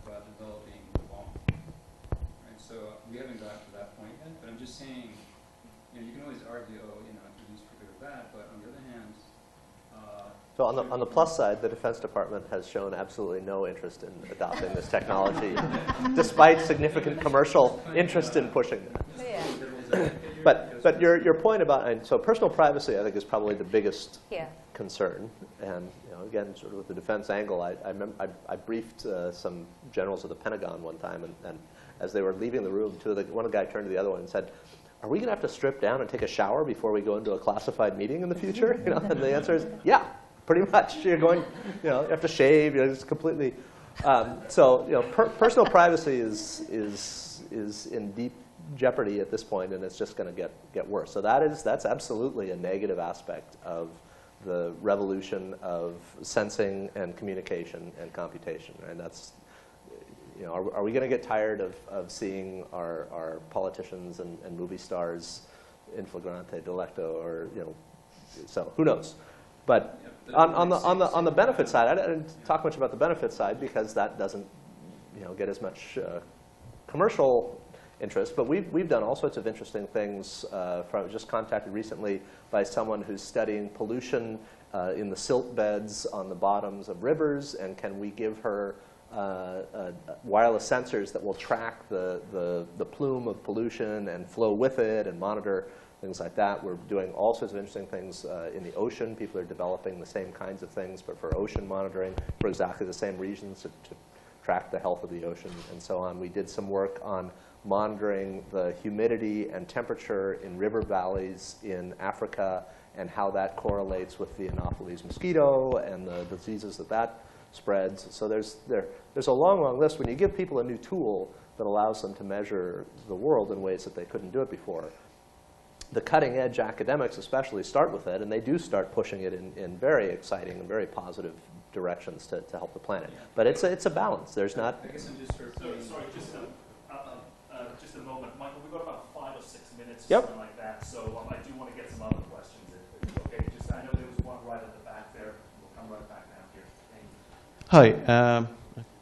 about developing the bomb, right? So we haven't got to that point yet, but I'm just saying, you can always argue, it's used for good or bad, but on the other hand, so on the plus side, the Defense Department has shown absolutely no interest in adopting this technology, despite significant commercial interest in pushing that. Yeah. But your point about, and so personal privacy, I think, is probably the biggest concern. And again, sort of with the defense angle, I briefed some generals of the Pentagon one time, and as they were leaving the room, one guy turned to the other one and said, "Are we going to have to strip down and take a shower before we go into a classified meeting in the future?" And the answer is, yeah, pretty much. You're going, you have to shave. It's completely. Personal privacy is in deep jeopardy at this point, and it's just going to get worse. So that's absolutely a negative aspect of the revolution of sensing and communication and computation. And that's, are we going to get tired of seeing our politicians and movie stars in flagrante delicto, or so who knows? But on the benefit side, I didn't talk much about the benefit side because that doesn't get as much commercial interest. But we've done all sorts of interesting things. Just contacted recently by someone who's studying pollution in the silt beds on the bottoms of rivers, and can we give her wireless sensors that will track the plume of pollution and flow with it and monitor things like that. We're doing all sorts of interesting things in the ocean. People are developing the same kinds of things, but for ocean monitoring for exactly the same reasons, to track the health of the ocean and so on. We did some work on monitoring the humidity and temperature in river valleys in Africa and how that correlates with the Anopheles mosquito and the diseases that spreads. So there's a long, long list. When you give people a new tool that allows them to measure the world in ways that they couldn't do it before, the cutting-edge academics especially start with it, and they do start pushing it in very exciting and very positive directions to help the planet. But it's a balance. There's not. I guess I'm just sort of sorry, just a moment, Michael. We've got about 5 or 6 minutes, or Yep. something like that. So I do want to get some other questions. Okay, I know there was one right at the back there. We'll come right back down here. Thank you. Hi,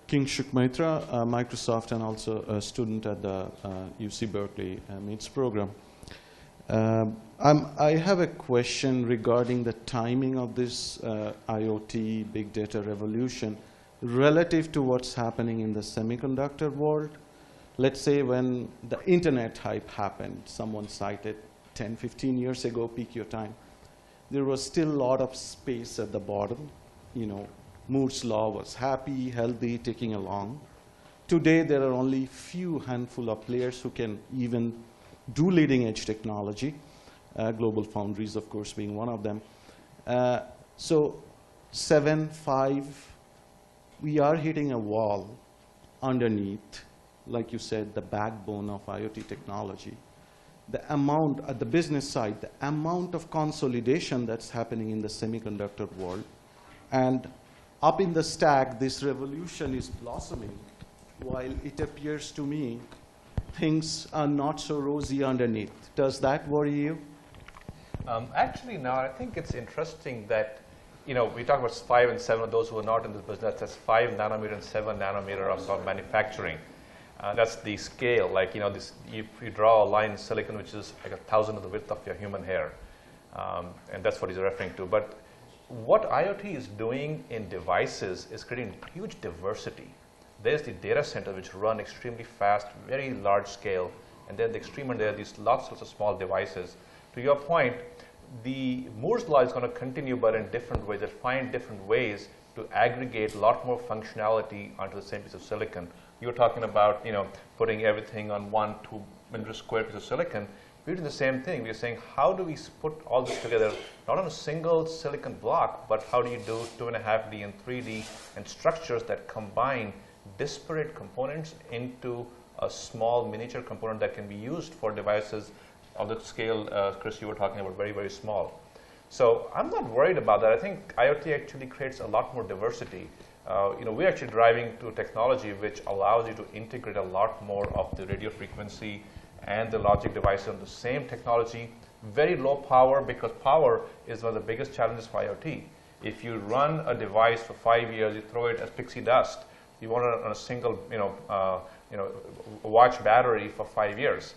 King Shuk Maitra, Microsoft, and also a student at the UC Berkeley MATES program. I have a question regarding the timing of this IoT big data revolution relative to what's happening in the semiconductor world. Let's say when the internet hype happened, someone cited 10, 15 years ago, peak your time, there was still a lot of space at the bottom. Moore's law was happy, healthy, ticking along. Today, there are only few handful of players who can even do leading edge technology, Global Foundries, of course, being one of them. So 7, 5, we are hitting a wall underneath, like you said, the backbone of IoT technology. The amount, at the business side, the amount of consolidation that's happening in the semiconductor world, and up in the stack, this revolution is blossoming, while it appears to me things are not so rosy underneath. Does that worry you? Actually, no. I think it's interesting that, we talk about 5 and 7 of those who are not in this business. That's 5 nanometer and 7 nanometer of manufacturing. That's the scale. Like, if you draw a line in silicon, which is like 1,000th of the width of your human hair, and that's what he's referring to. But what IoT is doing in devices is creating huge diversity. There's the data center, which run extremely fast, very large scale, and then the extreme end, there are these lots of small devices. To your point, the Moore's law is going to continue, but in different ways. They find different ways to aggregate a lot more functionality onto the same piece of silicon. You were talking about, putting everything on 1 2 square piece of silicon. We're doing the same thing. We're saying, how do we put all this together, not on a single silicon block, but how do you do 2.5D and 3D and structures that combine disparate components into a small miniature component that can be used for devices of the scale, Chris, you were talking about, very, very small. So I'm not worried about that. I think IoT actually creates a lot more diversity. We're actually driving to a technology which allows you to integrate a lot more of the radio frequency and the logic device on the same technology. Very low power, because power is one of the biggest challenges for IoT. If you run a device for 5 years, you throw it as pixie dust. You want it on a single, watch battery for 5 years.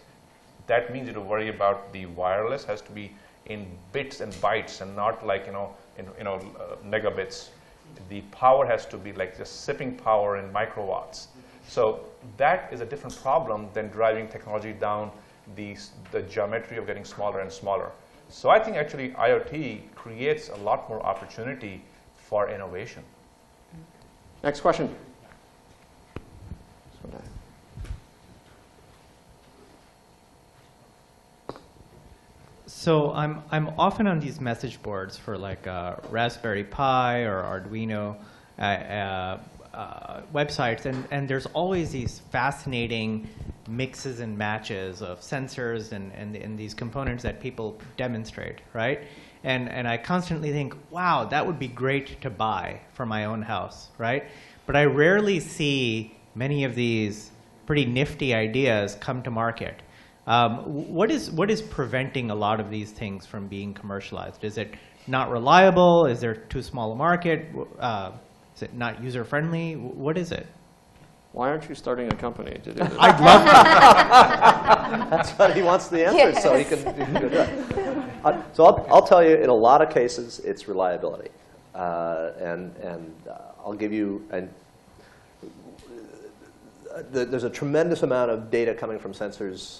That means you have to worry about the wireless has to be in bits and bytes and not like megabits. The power has to be like just sipping power in microwatts. So that is a different problem than driving technology down the geometry of getting smaller and smaller. So I think actually IoT creates a lot more opportunity for innovation. Next question. So I'm often on these message boards for like Raspberry Pi or Arduino websites, and there's always these fascinating mixes and matches of sensors and these components that people demonstrate, right? And I constantly think, wow, that would be great to buy for my own house, right? But I rarely see many of these pretty nifty ideas come to market. What is preventing a lot of these things from being commercialized? Is it not reliable? Is there too small a market? Is it not user-friendly? What is it? Why aren't you starting a company to do this? I'd love to. That's what he wants the answer, Yes. so he can do that. So I'll tell you, in a lot of cases, it's reliability. And I'll give you, there's a tremendous amount of data coming from sensors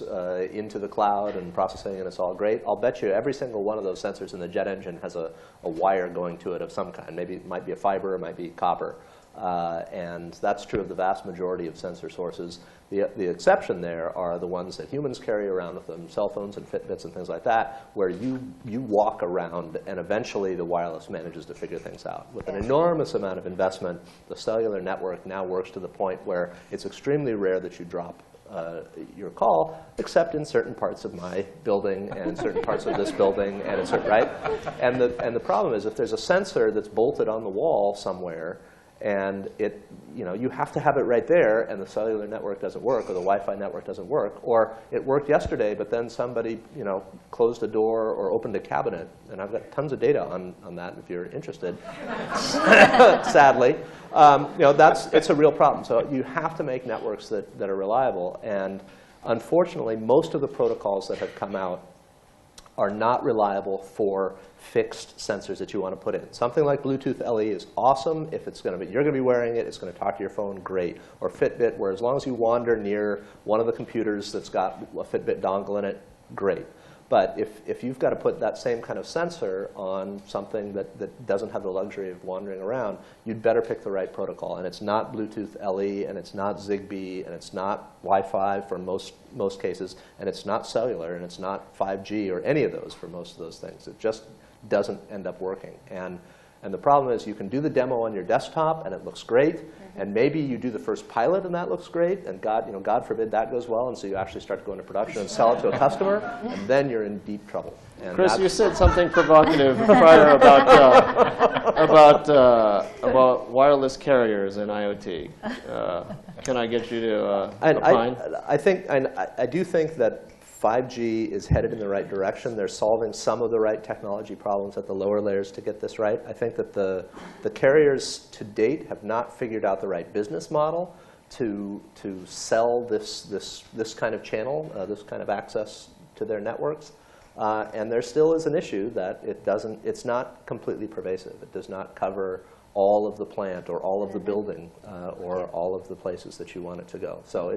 into the cloud and processing, and it's all great. I'll bet you every single one of those sensors in the jet engine has a wire going to it of some kind. Maybe it might be a fiber, it might be copper. And that's true of the vast majority of sensor sources. The exception there are the ones that humans carry around with them, cell phones and Fitbits and things like that, where you walk around and eventually the wireless manages to figure things out. With an enormous amount of investment, the cellular network now works to the point where it's extremely rare that you drop your call, except in certain parts of my building and certain parts of this building, and it's right. And the problem is, if there's a sensor that's bolted on the wall somewhere, and you have to have it right there, and the cellular network doesn't work, or the Wi-Fi network doesn't work, or it worked yesterday, but then somebody closed a door or opened a cabinet, and I've got tons of data on that if you're interested. Sadly, it's a real problem. So you have to make networks that are reliable, and unfortunately, most of the protocols that have come out are not reliable for fixed sensors that you want to put in. Something like Bluetooth LE is awesome if you're going to be wearing it, it's going to talk to your phone, great. Or Fitbit, where as long as you wander near one of the computers that's got a Fitbit dongle in it, great. But if you've got to put that same kind of sensor on something that doesn't have the luxury of wandering around, you'd better pick the right protocol. And it's not Bluetooth LE, and it's not Zigbee, and it's not Wi-Fi for most cases, and it's not cellular, and it's not 5G or any of those for most of those things. It just doesn't end up working. And the problem is, you can do the demo on your desktop, and it looks great. And maybe you do the first pilot, and that looks great. And God forbid that goes well, and so you actually start to go into production and sell it to a customer, and then you're in deep trouble. And Chris, you said something provocative prior about wireless carriers and IoT. Can I get you to opine? I do think that 5G is headed in the right direction. They're solving some of the right technology problems at the lower layers to get this right. I think that the carriers to date have not figured out the right business model to sell this kind of channel, this kind of access to their networks. And there still is an issue that it's not completely pervasive. It does not cover all of the plant or all of the building or all of the places that you want it to go. So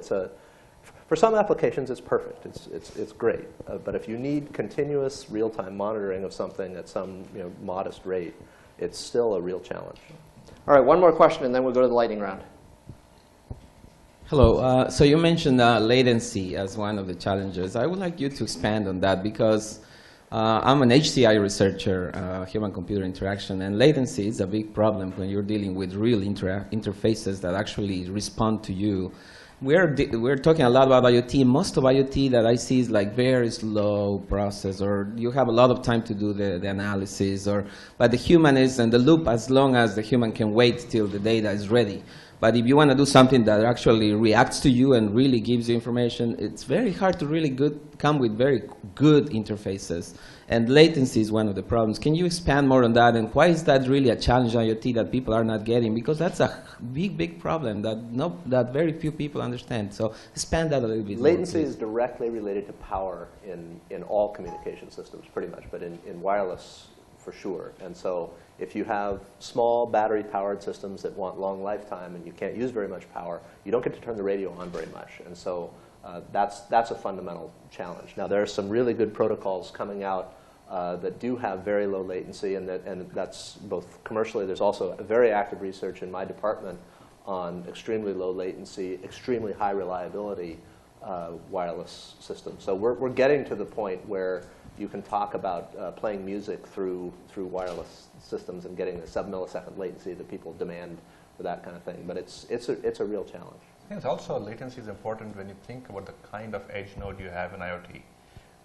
For some applications, it's perfect. It's great. But if you need continuous real-time monitoring of something at some modest rate, it's still a real challenge. All right, one more question, and then we'll go to the lightning round. Hello. So you mentioned latency as one of the challenges. I would like you to expand on that because I'm an HCI researcher, human-computer interaction, and latency is a big problem when you're dealing with real interfaces that actually respond to you. We're talking a lot about IoT. Most of IoT that I see is like very slow process, or you have a lot of time to do the analysis, but the human is in the loop as long as the human can wait till the data is ready. But if you want to do something that actually reacts to you and really gives you information, it's very hard to really come with very good interfaces. And latency is one of the problems. Can you expand more on that? And why is that really a challenge in IoT that people are not getting? Because that's a big, big problem that very few people understand. So expand that a little bit. Latency is directly related to power in all communication systems, pretty much, but in wireless for sure. And so if you have small battery-powered systems that want long lifetime and you can't use very much power, you don't get to turn the radio on very much. And so that's a fundamental challenge. Now, there are some really good protocols coming out that do have very low latency, and that's both commercially. There's also a very active research in my department on extremely low latency, extremely high reliability wireless systems. So we're getting to the point where you can talk about playing music through wireless systems and getting the sub-millisecond latency that people demand for that kind of thing. But it's a real challenge. I think it's also latency is important when you think about the kind of edge node you have in IoT.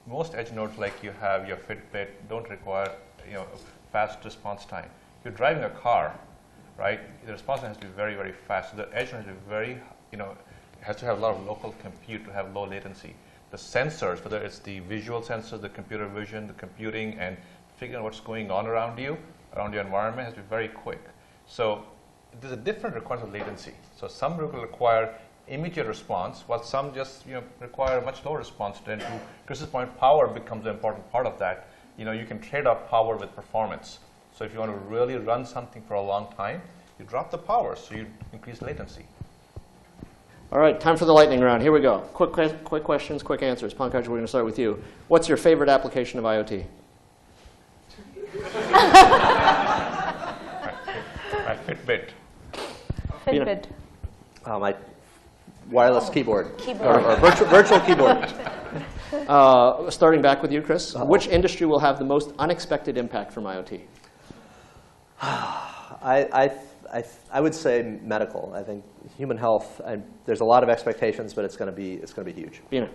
Most edge nodes, like you have your Fitbit, don't require fast response time. If you're driving a car, right, the response time has to be very, very fast. So the edge node has to be very, has to have a lot of local compute to have low latency. The sensors, whether it's the visual sensors, the computer vision, the computing, and figuring out what's going on around you, around your environment, has to be very quick. So there's a different requirement of latency. So some will require immediate response, while some just require a much lower response. And to Chris's point, power becomes an important part of that. You can trade off power with performance. So if you want to really run something for a long time, you drop the power, so you increase latency. All right, time for the lightning round. Here we go. Quick questions, quick answers. Pankaj, we're going to start with you. What's your favorite application of IoT? My Fitbit. Fitbit. My wireless keyboard. Keyboard. Or virtual keyboard. Starting back with you, Chris. Which industry will have the most unexpected impact from IoT? I would say medical. I think human health. There's a lot of expectations, but it's going to be huge. Beena.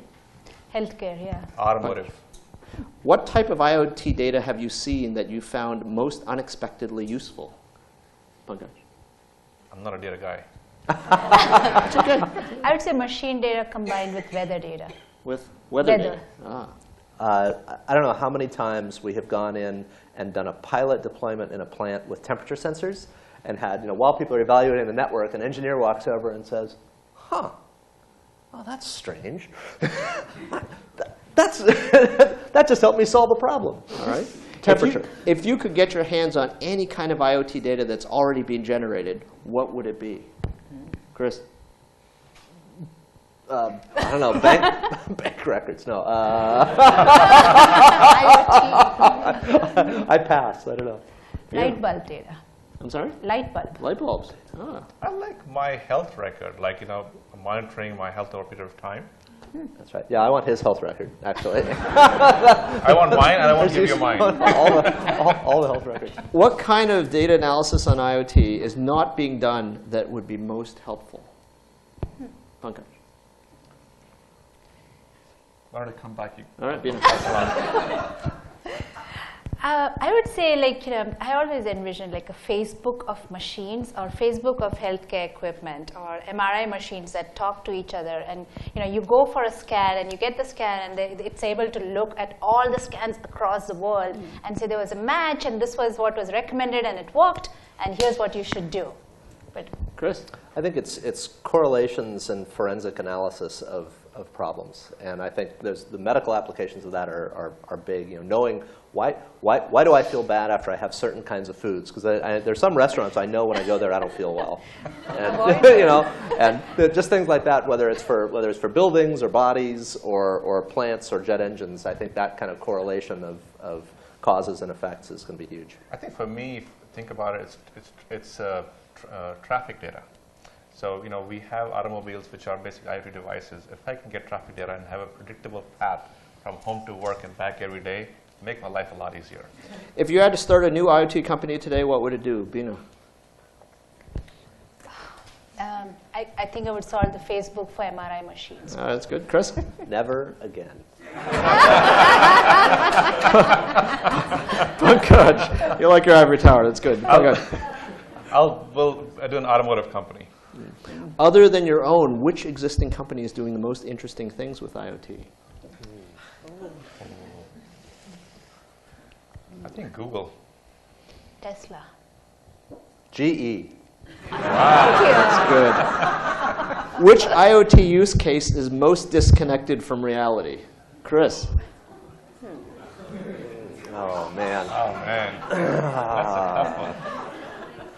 Healthcare, yeah. Automotive. What type of IoT data have you seen that you found most unexpectedly useful? Pankaj. I'm not a data guy. It's okay. I would say machine data combined with weather data. With weather Weather. data. Ah. I don't know how many times we have gone in and done a pilot deployment in a plant with temperature sensors, and had, while people are evaluating the network, an engineer walks over and says, "Huh, oh, that's strange. That just helped me solve a problem." All right. Temperature. If you could get your hands on any kind of IoT data that's already been generated, what would it be? Chris? I don't know, bank records, no. IoT. I pass, I don't know. Light bulb data. I'm sorry? Light bulb. Light bulbs. Ah. I like my health record, monitoring my health over a period of time. That's right. Yeah, I want his health record, actually. I want mine, and I want to give you mine. all the health records. What kind of data analysis on IoT is not being done that would be most helpful? Pankaj. Why don't I come back? All right, Beena. I would say, I always envision like a Facebook of machines or Facebook of healthcare equipment or MRI machines that talk to each other. And you go for a scan and you get the scan, and it's able to look at all the scans across the world and say there was a match, and this was what was recommended, and it worked, and here's what you should do. But Chris? I think it's correlations and forensic analysis of of problems. And I think the medical applications of that are big. You know, knowing why do I feel bad after I have certain kinds of foods? Because there's some restaurants I know when I go there I don't feel well. And, you know, and just things like that, whether it's for buildings or bodies or plants or jet engines, I think that kind of correlation of causes and effects is going to be huge. I think for me, think about it, it's traffic data. So, you know, we have automobiles which are basic IoT devices. If I can get traffic data and have a predictable path from home to work and back every day, make my life a lot easier. If you had to start a new IoT company today, what would it do, Beena? I think I would solve the Facebook for MRI machines. That's good. Chris? Never again. Pankaj, you like your ivory tower. That's good. We'll do an automotive company. Other than your own, which existing company is doing the most interesting things with IoT? I think Google. Tesla. GE. That's good. Which IoT use case is most disconnected from reality? Chris? Oh, man. Oh, man. That's a tough one.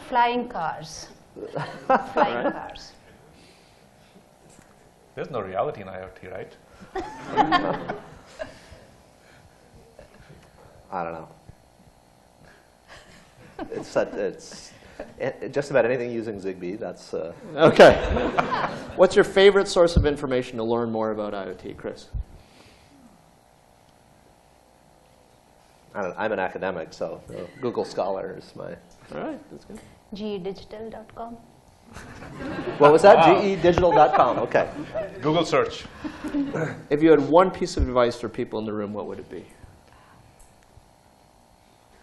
Flying cars. Flying cars. There's no reality in IoT, right? I don't know. It's just about anything using Zigbee. That's OK. What's your favorite source of information to learn more about IoT, Chris? I'm an academic, so Google Scholar is my. All right, that's good. geodigital.com. What was that? geedigital.com. OK. Google search. If you had one piece of advice for people in the room, what would it be?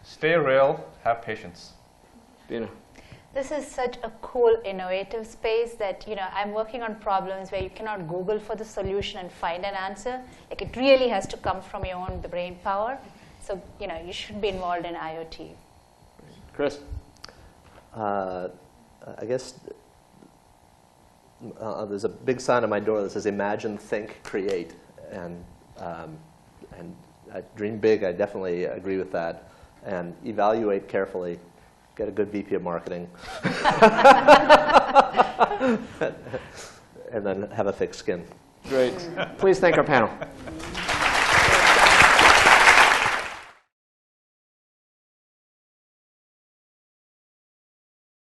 Stay real, have patience. Beena? This is such a cool, innovative space that, you know, I'm working on problems where you cannot Google for the solution and find an answer. Like, it really has to come from your own brain power. So, you know, you should be involved in IoT. Chris? I guess there's a big sign on my door that says "Imagine, Think, Create," and dream big. I definitely agree with that, and evaluate carefully. Get a good VP of marketing, and then have a thick skin. Great. Please thank our panel.